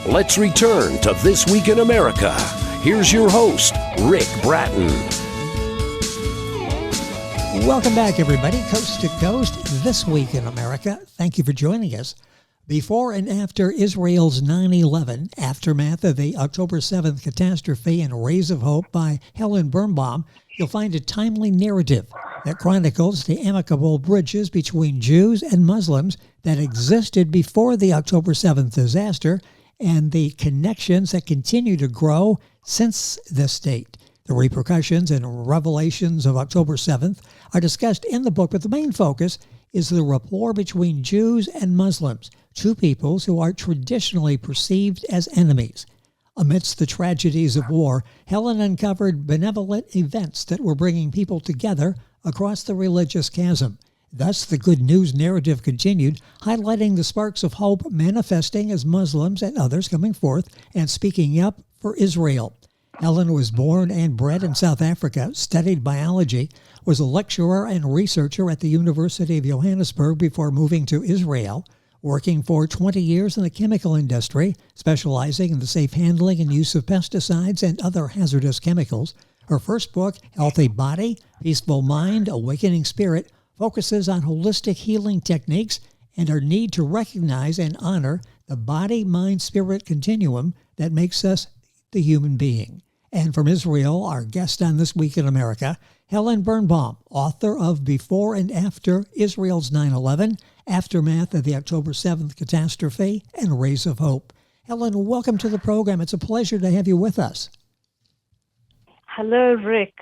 Let's return to This Week in America. Here's your host, Rick Bratton. Welcome back, everybody, coast to coast, This Week in America. Thank you for joining us. Before and after Israel's 9/11, aftermath of the October 7th catastrophe and Rays of Hope by Helen Birnbaum, you'll find a timely narrative that chronicles the amicable bridges between Jews and Muslims that existed before the October 7th disaster and the connections that continue to grow since this date. The repercussions and revelations of October 7th are discussed in the book, but the main focus is the rapport between Jews and Muslims, two peoples who are traditionally perceived as enemies. Amidst the tragedies of war, Helen uncovered benevolent events that were bringing people together across the religious chasm. Thus, the good news narrative continued, highlighting the sparks of hope manifesting as Muslims and others coming forth and speaking up for Israel. Helen was born and bred in South Africa, studied biology, was a lecturer and researcher at the University of Johannesburg before moving to Israel, working for 20 years in the chemical industry, specializing in the safe handling and use of pesticides and other hazardous chemicals. Her first book, Healthy Body, Peaceful Mind, Awakening Spirit, focuses on holistic healing techniques and our need to recognize and honor the body-mind-spirit continuum that makes us the human being. And from Israel, our guest on This Week in America, Helen Birnbaum, author of Before and After Israel's 9/11, Aftermath of the October 7th Catastrophe, and Rays of Hope. Helen, welcome to the program. It's a pleasure to have you with us. Hello, Rick.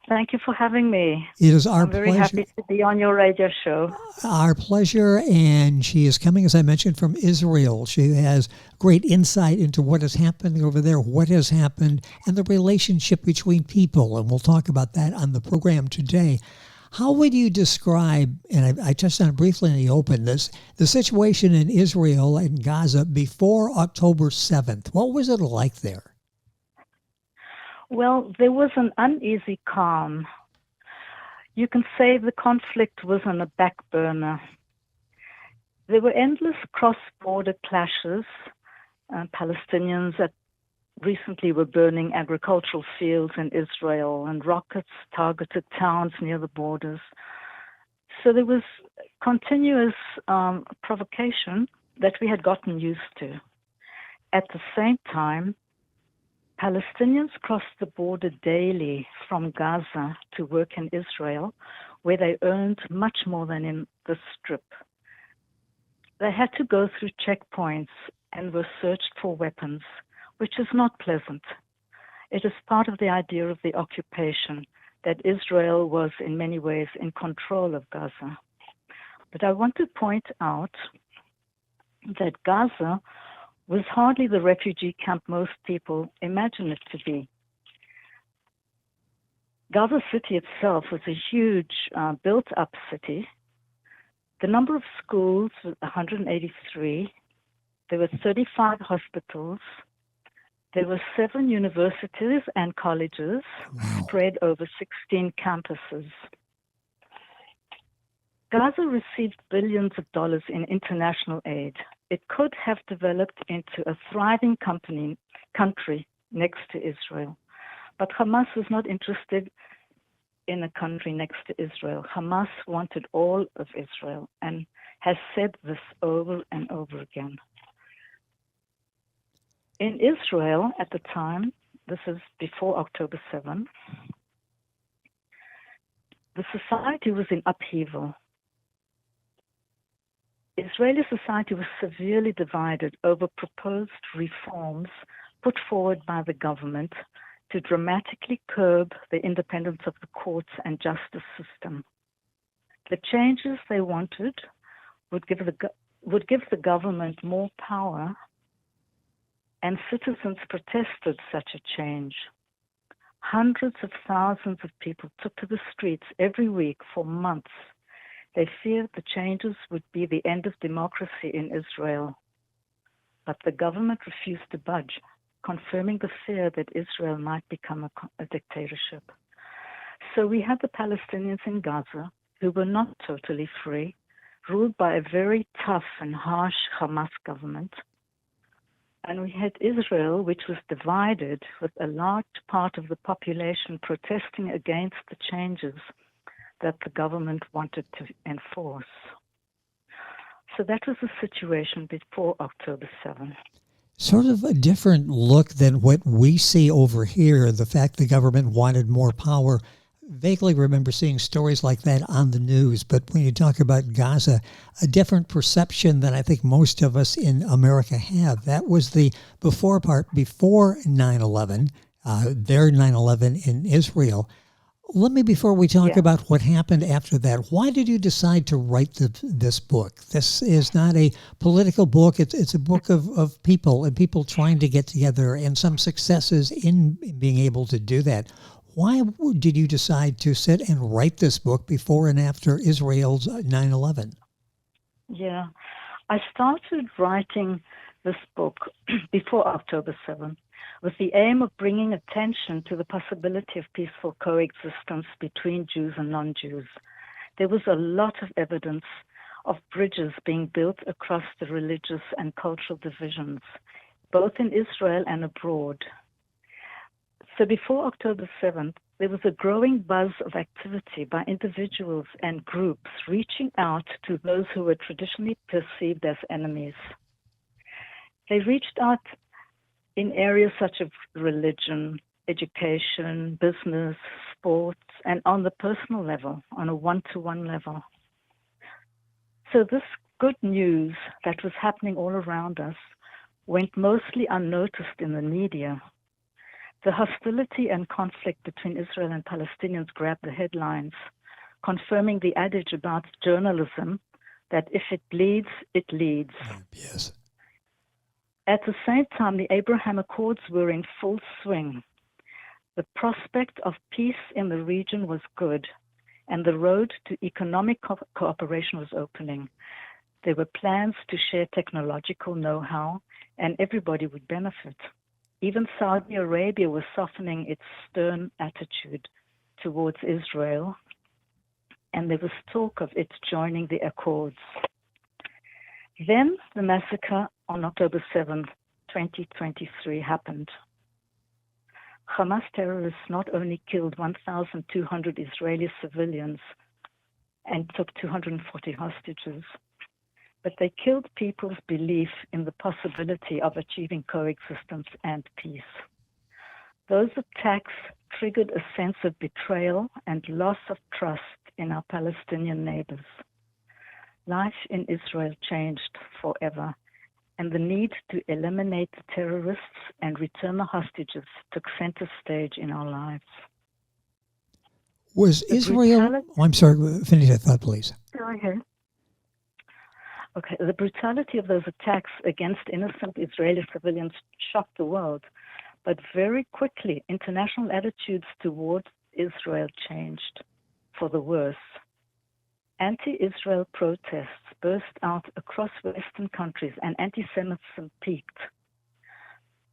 Thank you for having me. It is our I'm very pleasure. happy to be on your radio show. Our pleasure, and she is coming, as I mentioned, from Israel. She has great insight into what is happening over there, what has happened, and the relationship between people, and we'll talk about that on the program today. How would you describe, and I touched on it briefly in the open, the situation in Israel and Gaza before October 7th? What was it like there? Well, there was an uneasy calm. You can say the conflict was on a back burner. There were endless cross-border clashes. Palestinians that recently were burning agricultural fields in Israel, and rockets targeted towns near the borders. So there was continuous provocation that we had gotten used to. At the same time, Palestinians crossed the border daily from Gaza to work in Israel, where they earned much more than in the Strip. They had to go through checkpoints and were searched for weapons, which is not pleasant. It is part of the idea of the occupation that Israel was in many ways in control of Gaza. But I want to point out that Gaza was hardly the refugee camp most people imagine it to be. Gaza City itself was a huge, built-up city. The number of schools was 183. There were 35 hospitals. There were 7 universities and colleges spread over 16 campuses. Gaza received billions of dollars in international aid. It could have developed into a thriving country next to Israel. But Hamas was not interested in a country next to Israel. Hamas wanted all of Israel and has said this over and over again. In Israel at the time, this is before October 7, the society was in upheaval. Israeli society was severely divided over proposed reforms put forward by the government to dramatically curb the independence of the courts and justice system. The changes they wanted would give the government more power, and citizens protested such a change. Hundreds of thousands of people took to the streets every week for months. They feared the changes would be the end of democracy in Israel. But the government refused to budge, confirming the fear that Israel might become a dictatorship. So we had the Palestinians in Gaza, who were not totally free, ruled by a very tough and harsh Hamas government. And we had Israel, which was divided, with a large part of the population protesting against the changes that the government wanted to enforce. So that was the situation before October 7th. Sort of a different look than what we see over here, the fact the government wanted more power. Vaguely remember seeing stories like that on the news, but when you talk about Gaza, a different perception than I think most of us in America have. That was the before part, before 9/11, their 9/11 in Israel. Let me, before we talk about what happened after that, why did you decide to write this book? This is not a political book. It's a book of people and people trying to get together and some successes in being able to do that. Why did you decide to sit and write this book before and after Israel's 9/11? Yeah, I started writing this book before October 7th with the aim of bringing attention to the possibility of peaceful coexistence between Jews and non-Jews. There was a lot of evidence of bridges being built across the religious and cultural divisions, both in Israel and abroad. So before October 7th, there was a growing buzz of activity by individuals and groups reaching out to those who were traditionally perceived as enemies. They reached out in areas such as religion, education, business, sports, and on the personal level, on a one-to-one level. So this good news that was happening all around us went mostly unnoticed in the media. The hostility and conflict between Israel and Palestinians grabbed the headlines, confirming the adage about journalism that if it bleeds, it leads. Yes. At the same time, the Abraham Accords were in full swing. The prospect of peace in the region was good, and the road to economic cooperation was opening. There were plans to share technological know-how, and everybody would benefit. Even Saudi Arabia was softening its stern attitude towards Israel, and there was talk of it joining the Accords. Then the massacre on October 7th, 2023 happened. Hamas terrorists not only killed 1,200 Israeli civilians and took 240 hostages, but they killed people's belief in the possibility of achieving coexistence and peace. Those attacks triggered a sense of betrayal and loss of trust in our Palestinian neighbors. Life in Israel changed forever, and the need to eliminate the terrorists and return the hostages took center stage in our lives. Was Israel... I'm sorry, finish that thought, please. Go ahead. Okay, the brutality of those attacks against innocent Israeli civilians shocked the world, but very quickly international attitudes towards Israel changed for the worse. Anti-Israel protests burst out across Western countries and anti-Semitism peaked.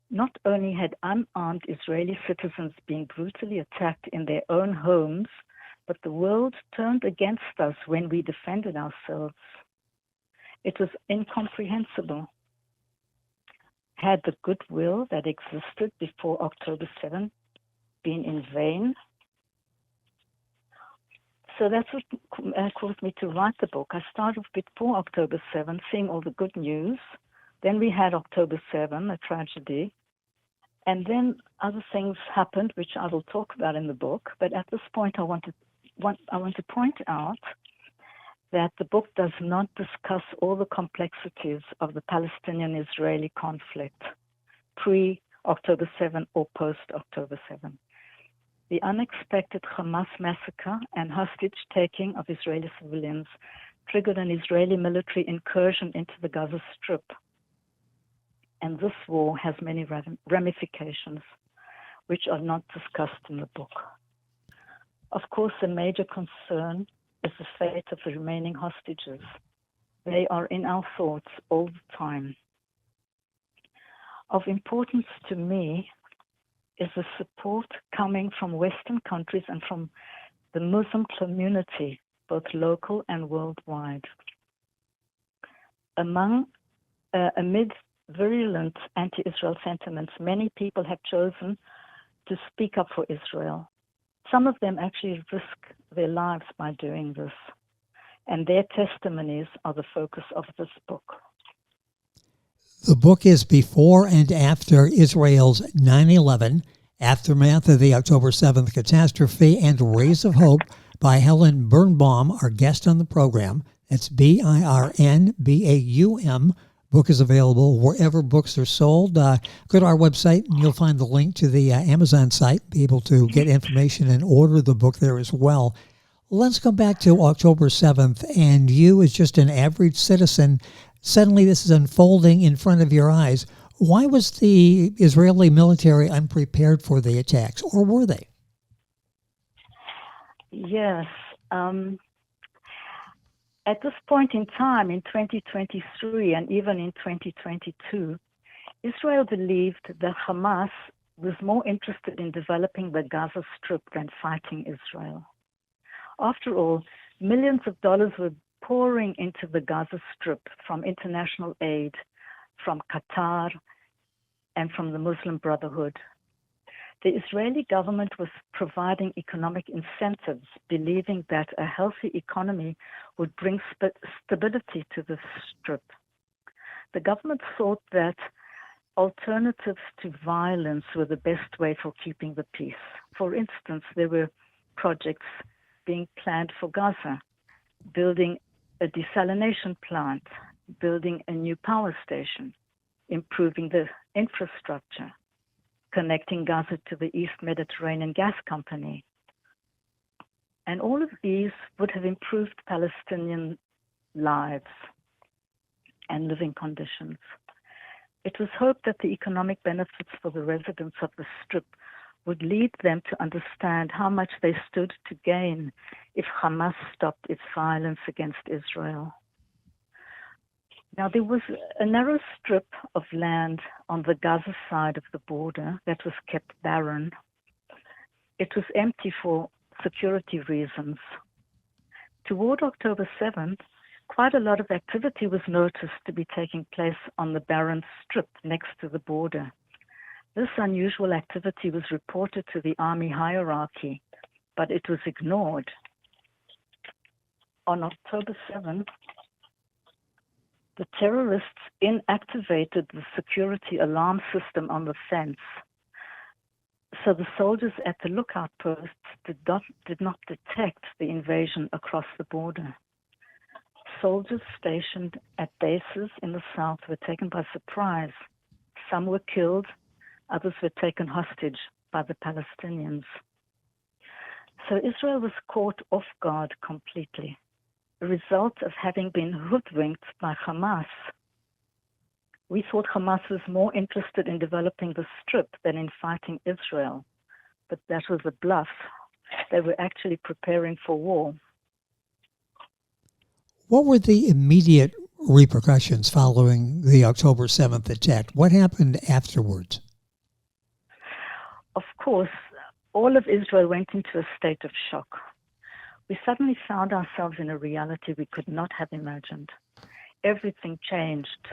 Not only had unarmed Israeli citizens been brutally attacked in their own homes, but the world turned against us when we defended ourselves. It was incomprehensible. Had the goodwill that existed before October 7th been in vain? So that's what caused me to write the book. I started before October 7th, seeing all the good news. Then we had October 7th, a tragedy. And then other things happened, which I will talk about in the book. But at this point, I want to point out that the book does not discuss all the complexities of the Palestinian-Israeli conflict, pre-October 7 or post-October 7. The unexpected Hamas massacre and hostage-taking of Israeli civilians triggered an Israeli military incursion into the Gaza Strip. And this war has many ramifications, which are not discussed in the book. Of course, a major concern is the fate of the remaining hostages. They are in our thoughts all the time. Of importance to me is the support coming from Western countries and from the Muslim community, both local and worldwide. Amid virulent anti-Israel sentiments, many people have chosen to speak up for Israel. Some of them actually risk their lives by doing this, and their testimonies are the focus of this book. The book is Before and After Israel's 9/11, Aftermath of the October 7th Catastrophe, and Rays of Hope by Helen Birnbaum, our guest on the program. That's Birnbaum. Book is available wherever books are sold. Go to our website and you'll find the link to the Amazon site. Be able to get information and order the book there as well. Let's go back to October 7th, and you as just an average citizen, suddenly this is unfolding in front of your eyes. Why was the Israeli military unprepared for the attacks, or were they? Yes. At this point in time, in 2023 and even in 2022, Israel believed that Hamas was more interested in developing the Gaza Strip than fighting Israel. After all, millions of dollars were pouring into the Gaza Strip from international aid, from Qatar, and from the Muslim Brotherhood. The Israeli government was providing economic incentives, believing that a healthy economy would bring stability to the Strip. The government thought that alternatives to violence were the best way for keeping the peace. For instance, there were projects being planned for Gaza, building a desalination plant, building a new power station, improving the infrastructure, connecting Gaza to the East Mediterranean Gas Company. And all of these would have improved Palestinian lives and living conditions. It was hoped that the economic benefits for the residents of the Strip would lead them to understand how much they stood to gain if Hamas stopped its violence against Israel. Now, there was a narrow strip of land on the Gaza side of the border that was kept barren. It was empty for security reasons. Toward October 7th, quite a lot of activity was noticed to be taking place on the barren strip next to the border. This unusual activity was reported to the army hierarchy, but it was ignored. On October 7th, the terrorists inactivated the security alarm system on the fence. So the soldiers at the lookout posts did not detect the invasion across the border. Soldiers stationed at bases in the south were taken by surprise. Some were killed, others were taken hostage by the Palestinians. So Israel was caught off guard completely, a result of having been hoodwinked by Hamas. We thought Hamas was more interested in developing the Strip than in fighting Israel, but that was a bluff. They were actually preparing for war. What were the immediate repercussions following the October 7th attack? What happened afterwards? Of course, all of Israel went into a state of shock. We suddenly found ourselves in a reality we could not have imagined. Everything changed,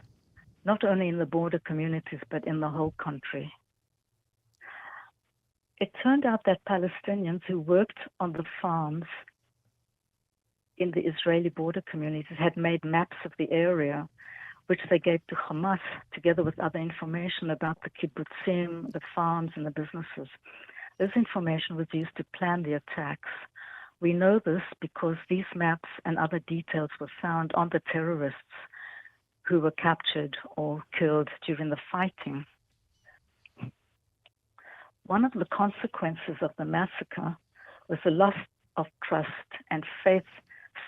not only in the border communities, but in the whole country. It turned out that Palestinians who worked on the farms in the Israeli border communities had made maps of the area, which they gave to Hamas, together with other information about the kibbutzim, the farms, and the businesses. This information was used to plan the attacks. We know this because these maps and other details were found on the terrorists who were captured or killed during the fighting. One of the consequences of the massacre was the loss of trust and faith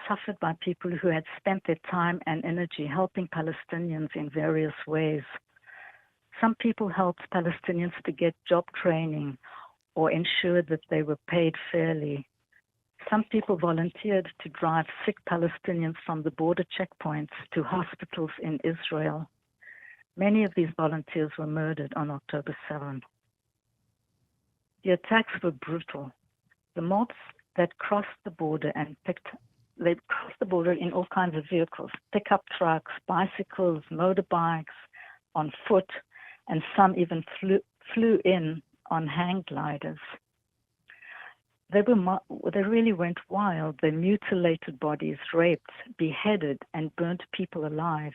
suffered by people who had spent their time and energy helping Palestinians in various ways. Some people helped Palestinians to get job training or ensured that they were paid fairly. Some people volunteered to drive sick Palestinians from the border checkpoints to hospitals in Israel. Many of these volunteers were murdered on October 7th. The attacks were brutal. The mobs that crossed the border they crossed the border in all kinds of vehicles, pickup trucks, bicycles, motorbikes, on foot, and some even flew in on hang gliders. They really went wild. They mutilated bodies, raped, beheaded, and burnt people alive.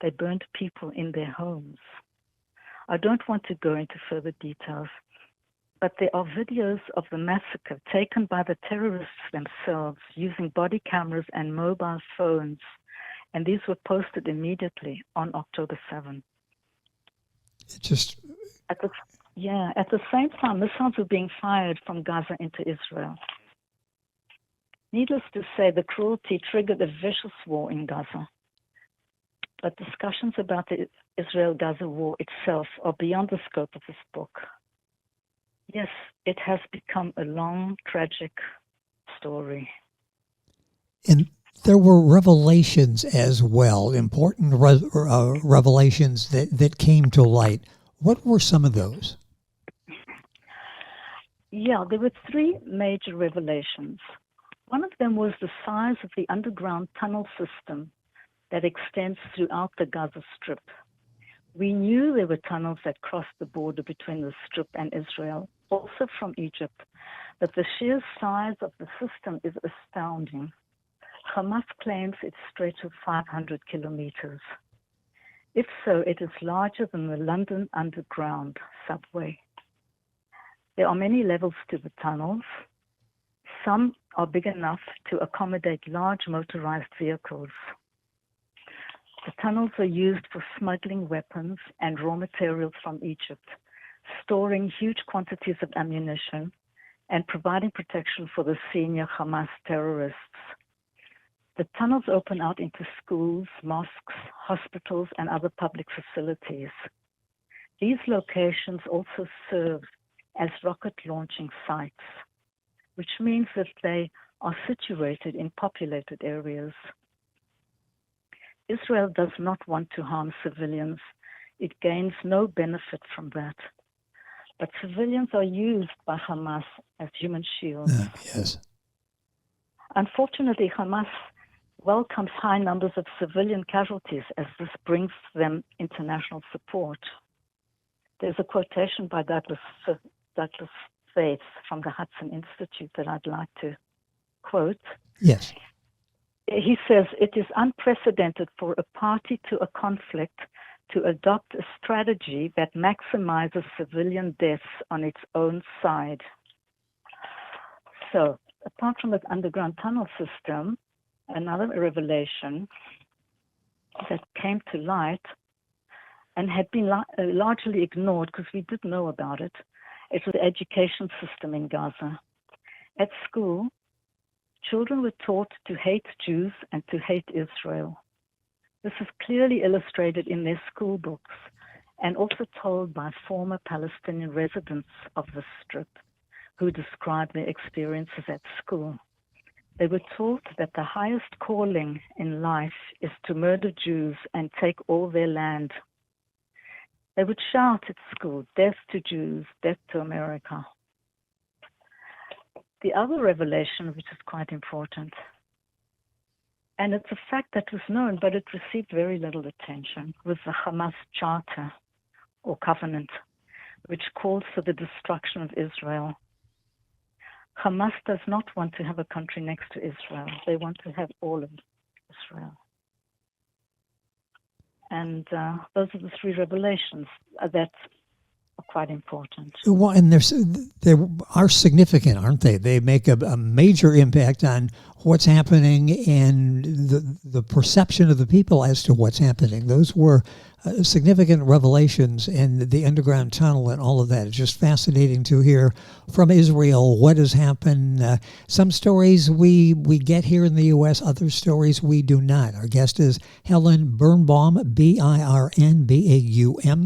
They burnt people in their homes. I don't want to go into further details, but there are videos of the massacre taken by the terrorists themselves using body cameras and mobile phones, and these were posted immediately on October 7th. At the same time, missiles were being fired from Gaza into Israel. Needless to say, the cruelty triggered a vicious war in Gaza. But discussions about the Israel-Gaza war itself are beyond the scope of this book. Yes, it has become a long, tragic story. And there were revelations as well, important revelations that came to light. What were some of those? Yeah, there were three major revelations. One of them was the size of the underground tunnel system that extends throughout the Gaza Strip. We knew there were tunnels that crossed the border between the Strip and Israel, also from Egypt, but the sheer size of the system is astounding. Hamas claims it stretches 500 kilometers. If so, it is larger than the London Underground subway. There are many levels to the tunnels. Some are big enough to accommodate large motorized vehicles. The tunnels are used for smuggling weapons and raw materials from Egypt, storing huge quantities of ammunition, and providing protection for the senior Hamas terrorists. The tunnels open out into schools, mosques, hospitals, and other public facilities. These locations also serve as rocket launching sites, which means that they are situated in populated areas. Israel does not want to harm civilians. It gains no benefit from that. But civilians are used by Hamas as human shields. Yes. Unfortunately, Hamas welcomes high numbers of civilian casualties as this brings them international support. There's a quotation by Douglas Faith from the Hudson Institute that I'd like to quote. Yes. He says, "It is unprecedented for a party to a conflict to adopt a strategy that maximizes civilian deaths on its own side." So, apart from the underground tunnel system, another revelation that came to light and had been largely ignored because we did know about it, is the education system in Gaza. At school, children were taught to hate Jews and to hate Israel. This is clearly illustrated in their school books and also told by former Palestinian residents of the Strip who described their experiences at school. They were taught that the highest calling in life is to murder Jews and take all their land. They would shout at school, "Death to Jews, death to America." The other revelation, which is quite important, and it's a fact that was known, but it received very little attention, was the Hamas Charter, or Covenant, which calls for the destruction of Israel. Hamas does not want to have a country next to Israel. They want to have all of Israel. And those are the three revelations that are quite important. Well, and they are significant, aren't they? They make a major impact on what's happening and the perception of the people as to what's happening. Those were significant revelations in the underground tunnel and all of that. It's just fascinating to hear from Israel what has happened. Some stories we get here in the U.S., other stories we do not. Our guest is Helen Birnbaum, Birnbaum.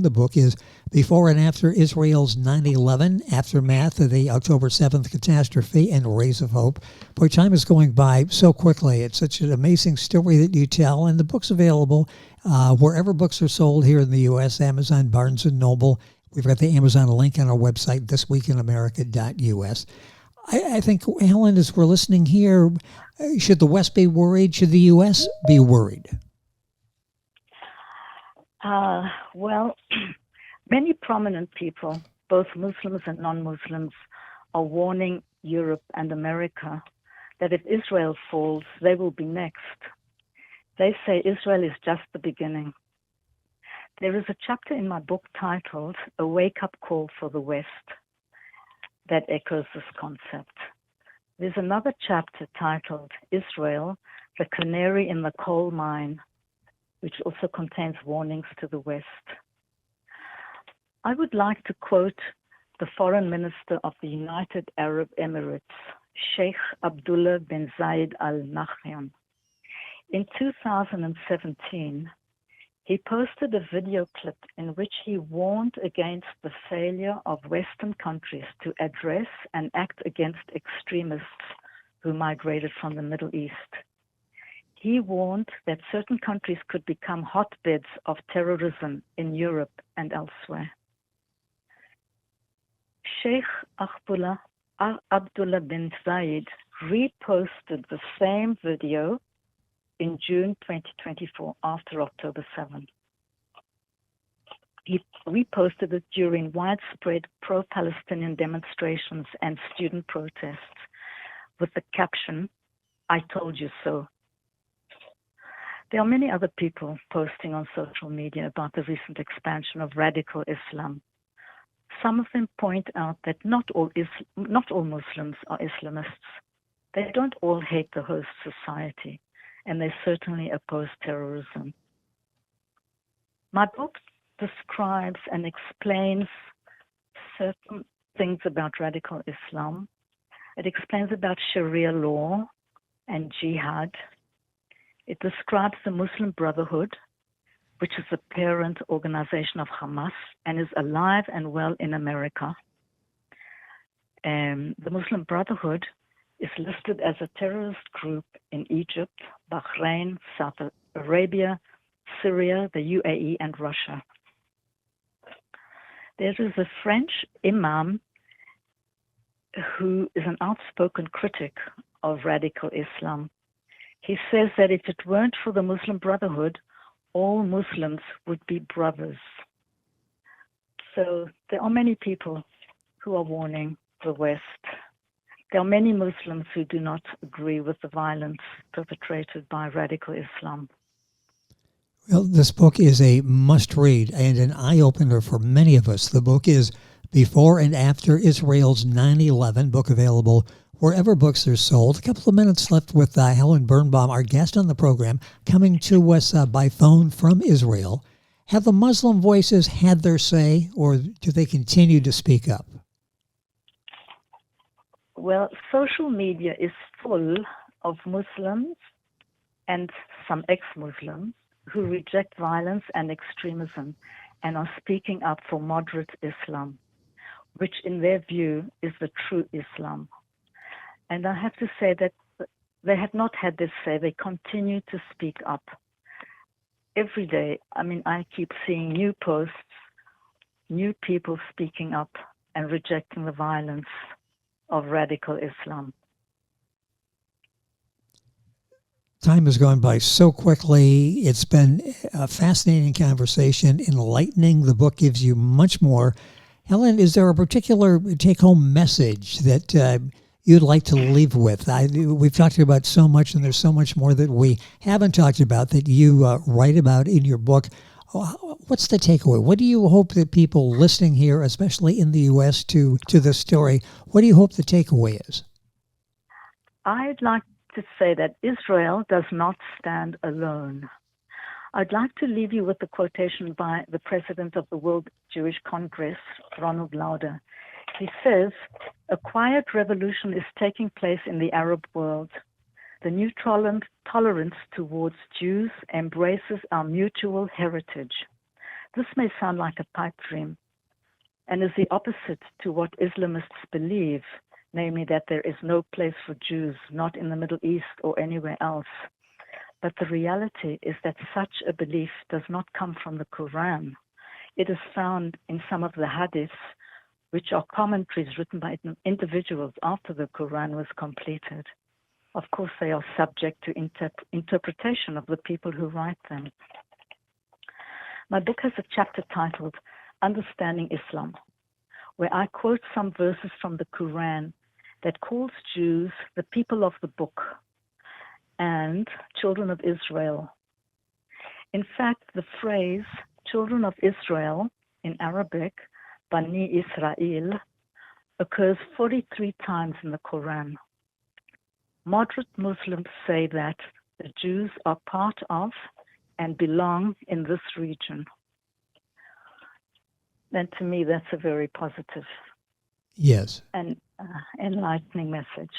The book is Before and After Israel's 9/11, Aftermath of the October 7th Catastrophe and Rays of Hope. Boy, time is going by so quickly. It's such an amazing story that you tell, and the book's available wherever books are sold here in the U.S., Amazon, Barnes & Noble. We've got the Amazon link on our website, thisweekinamerica.us. I think, Helen, as we're listening here, should the West be worried? Should the U.S. be worried? Well, many prominent people, both Muslims and non-Muslims, are warning Europe and America that if Israel falls, they will be next. They say Israel is just the beginning. There is a chapter in my book titled A Wake-Up Call for the West that echoes this concept. There's another chapter titled Israel, the Canary in the Coal Mine, which also contains warnings to the West. I would like to quote the Foreign Minister of the United Arab Emirates, Sheikh Abdullah bin Zayed Al Nahyan. In 2017, he posted a video clip in which he warned against the failure of Western countries to address and act against extremists who migrated from the Middle East. He warned that certain countries could become hotbeds of terrorism in Europe and elsewhere. Sheikh Abdullah bin Zayed reposted the same video in June 2024, after October 7. He reposted it during widespread pro-Palestinian demonstrations and student protests with the caption, "I told you so." There are many other people posting on social media about the recent expansion of radical Islam. Some of them point out that not all Muslims are Islamists. They don't all hate the host society, and they certainly oppose terrorism. My book describes and explains certain things about radical Islam. It explains about Sharia law and jihad. It describes the Muslim Brotherhood, which is the parent organization of Hamas and is alive and well in America. The Muslim Brotherhood is listed as a terrorist group in Egypt, Bahrain, Saudi Arabia, Syria, the UAE, and Russia. There is a French imam who is an outspoken critic of radical Islam. He says that if it weren't for the Muslim Brotherhood, all Muslims would be brothers. So there are many people who are warning the West. There are many Muslims who do not agree with the violence perpetrated by radical Islam. Well, this book is a must-read and an eye-opener for many of us. The book is Before and After Israel's 9/11, book available wherever books are sold. A couple of minutes left with Helen Birnbaum, our guest on the program, coming to us by phone from Israel. Have the Muslim voices had their say, or do they continue to speak up? Well, social media is full of Muslims and some ex-Muslims who reject violence and extremism and are speaking up for moderate Islam, which in their view is the true Islam. And I have to say that they have not had this say. They continue to speak up. Every day, I keep seeing new posts, new people speaking up and rejecting the violence of radical Islam. Time has gone by so quickly. It's been a fascinating conversation, enlightening. The book gives you much more. Helen, is there a particular take-home message that you'd like to leave with? We've talked about so much, and there's so much more that we haven't talked about that you write about in your book. What's the takeaway? What do you hope that people listening here, especially in the U.S., to this story, what do you hope the takeaway is? I'd like to say that Israel does not stand alone. I'd like to leave you with a quotation by the president of the World Jewish Congress, Ronald Lauder. He says, "A quiet revolution is taking place in the Arab world. The new tolerance towards Jews embraces our mutual heritage. This may sound like a pipe dream and is the opposite to what Islamists believe, namely that there is no place for Jews, not in the Middle East or anywhere else. But the reality is that such a belief does not come from the Quran. It is found in some of the hadiths, which are commentaries written by individuals after the Quran was completed. Of course, they are subject to interpretation of the people who write them. My book has a chapter titled Understanding Islam, where I quote some verses from the Quran that calls Jews the people of the book and children of Israel. In fact, the phrase children of Israel in Arabic, Bani Israel, occurs 43 times in the Quran. Moderate Muslims say that the Jews are part of and belong in this region. And to me, that's a very positive and enlightening message.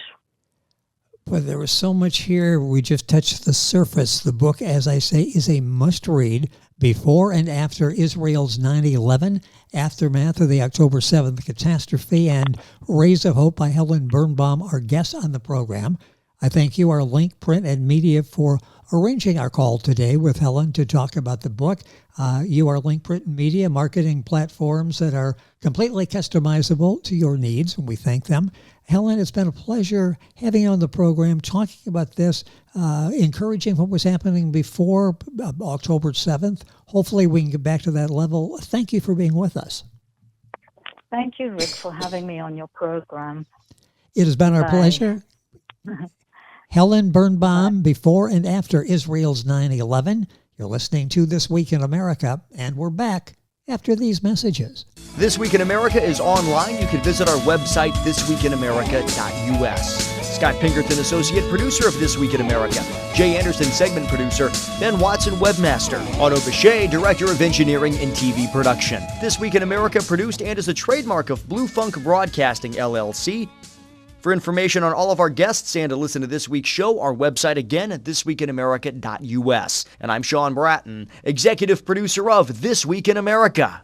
Well, there was so much here. We just touched the surface. The book, as I say, is a must-read. Before and After Israel's 9/11, Aftermath of the October 7th Catastrophe, and Rays of Hope by Helen Birnbaum, our guest on the program. I thank you, our Link Print and Media, for arranging our call today with Helen to talk about the book. You are Link Print and Media, marketing platforms that are completely customizable to your needs, and we thank them. Helen, it's been a pleasure having you on the program, talking about this, encouraging what was happening before October 7th. Hopefully we can get back to that level. Thank you for being with us. Thank you, Rick, for having me on your program. It has been our pleasure. Helen Birnbaum, Before and After Israel's 9/11. You're listening to This Week in America, and we're back after these messages. This Week in America is online. You can visit our website, thisweekinamerica.us. Scott Pinkerton, associate producer of This Week in America. Jay Anderson, segment producer. Ben Watson, webmaster. Otto Bechet, director of engineering and TV production. This Week in America produced and is a trademark of Blue Funk Broadcasting, LLC. For information on all of our guests and to listen to this week's show, our website again at thisweekinamerica.us. And I'm Sean Bratton, executive producer of This Week in America.